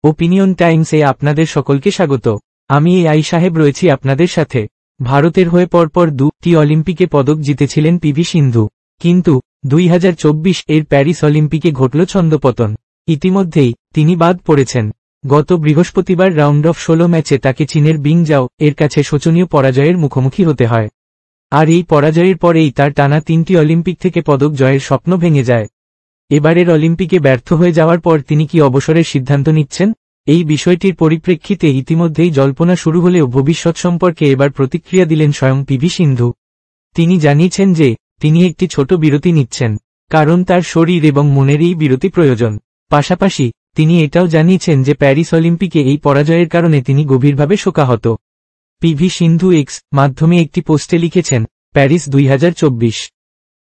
Opinion টাইমসে আপনাদের সকলকে স্বাগত। আমি এআই সাহেব রয়েছি আপনাদের সাথে। ভারতের হয়ে পরপর 2টি অলিম্পিকে পদক জিতেছিলেন পিভি সিন্ধু, কিন্তু 2024 এর প্যারিস অলিম্পিকে ঘটল ছন্দপতন। ইতিমধ্যেই তিনি বাদ পড়েছেন। গত বৃহস্পতিবার রাউন্ড অফ 16 ম্যাচে তাকে চীনের বিং জাও এর কাছে শোচনীয় পরাজয়ের মুখোমুখি হতে হয়। আর এই পরাজয়ের পরেই তার টানা 3টি অলিম্পিক থেকে পদক জয়ের স্বপ্ন ভেঙে যায়। এবারের অলিম্পিকে ব্যর্থ হয়ে যাওয়ার পর তিনি কি অবসরের সিদ্ধান্ত নিচ্ছেন? এই বিষয়টির পরিপ্রেক্ষিতে ইতিমধ্যেই জল্পনা শুরু হলেও ভবিষ্যৎ সম্পর্কে এবার প্রতিক্রিয়া দিলেন স্বয়ং পিভি সিন্ধু। তিনি জানিয়েছেন যে তিনি একটি ছোট বিরতি নিচ্ছেন, কারণ তার শরীর এবং মনের এই বিরতি প্রয়োজন। পাশাপাশি তিনি এটাও জানিয়েছেন যে প্যারিস অলিম্পিকে এই পরাজয়ের কারণে তিনি গভীরভাবে শোকাহত। পিভি সিন্ধু এক্স মাধ্যমে একটি পোস্টে লিখেছেন, প্যারিস 2024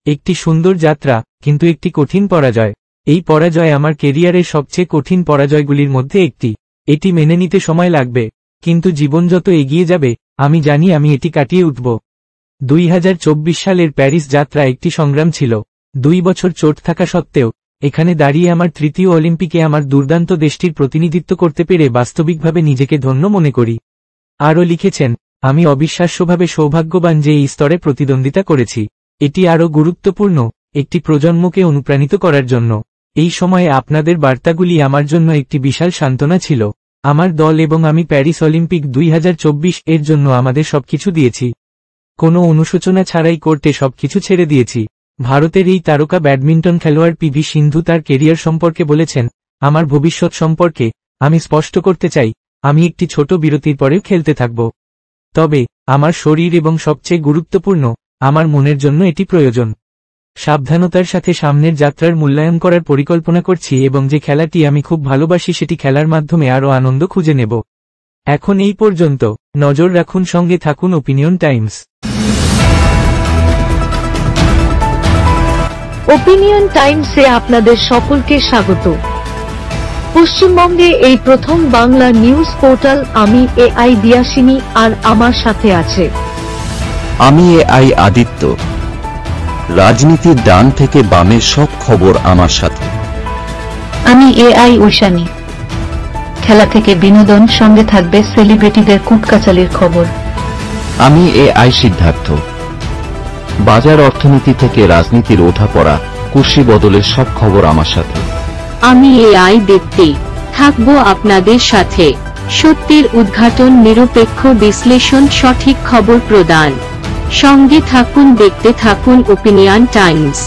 একটি সুন্দর যাত্রা, কিন্তু একটি কঠিন পরাজয়। এই পরাজয় আমার কেরিয়ারের সবচেয়ে কঠিন পরাজয়গুলির মধ্যে একটি। এটি মেনে নিতে সময় লাগবে, কিন্তু জীবন যত এগিয়ে যাবে আমি জানি আমি এটি কাটিয়ে উঠব। 2024 সালের প্যারিস যাত্রা একটি সংগ্রাম ছিল। 2 বছর চোট থাকা সত্ত্বেও এখানে দাঁড়িয়ে আমার তৃতীয় অলিম্পিকে আমার দুর্দান্ত দেশটির প্রতিনিধিত্ব করতে পেরে বাস্তবিকভাবে নিজেকে ধন্য মনে করি। আরও লিখেছেন, আমি অবিশ্বাস্যভাবে সৌভাগ্যবান যে এই স্তরে প্রতিদ্বন্দ্বিতা করেছি। এটি আরও গুরুত্বপূর্ণ, একটি প্রজন্মকে অনুপ্রাণিত করার জন্য। এই সময়ে আপনাদের বার্তাগুলি আমার জন্য একটি বিশাল সান্ত্বনা ছিল। আমার দল এবং আমি প্যারিস অলিম্পিক 2024 এর জন্য আমাদের সবকিছু দিয়েছি। কোনো অনুশোচনা ছাড়াই কোর্টে সবকিছু ছেড়ে দিয়েছি। ভারতের এই তারকা ব্যাডমিন্টন খেলোয়াড় পিভি সিন্ধু তার কেরিয়ার সম্পর্কে বলেছেন, আমার ভবিষ্যৎ সম্পর্কে আমি স্পষ্ট করতে চাই, আমি একটি ছোট বিরতির পরেও খেলতে থাকব। তবে আমার শরীর এবং সবচেয়ে গুরুত্বপূর্ণ, আমার মনের জন্য এটি প্রয়োজন। সাবধানতার সাথে সামনের যাত্রার মূল্যায়ন করার পরিকল্পনা করছি এবং যে খেলাটি আমি খুব ভালোবাসি সেটি খেলার মাধ্যমে আরও আনন্দ খুঁজে নেব। এখন এই পর্যন্ত। নজর রাখুন, সঙ্গে থাকুন ওপিনিয়ন টাইমস। ওপিনিয়ন টাইমসে আপনাদের সকলকে স্বাগত। পশ্চিমবঙ্গে এই প্রথম বাংলা নিউজ পোর্টাল। আমি এআই দিয়াসিনী, আর আমার সাথে আছে আমি এআই আদিত্য। রাজনীতির ডান থেকে বামের সব খবর আমার সাথে। আমি এআই ঐশানী। খেলা থেকে বিনোদন, সঙ্গে থাকবে সেলিব্রিটিদের কুটকাচালির খবর। আমি এআই সিদ্ধার্থ। বাজার অর্থনীতি থেকে রাজনীতির ওঠাপড়া, কুর্সি বদলের সব খবর আমার সাথে। আমি এআই দীপ্তি, থাকবো আপনাদের সাথে। সত্যের উদ্ঘাটন, নিরপেক্ষ বিশ্লেষণ, সঠিক খবর প্রদান। সঙ্গে থাকুন, দেখতে থাকুন ওপিনিয়ন টাইমস।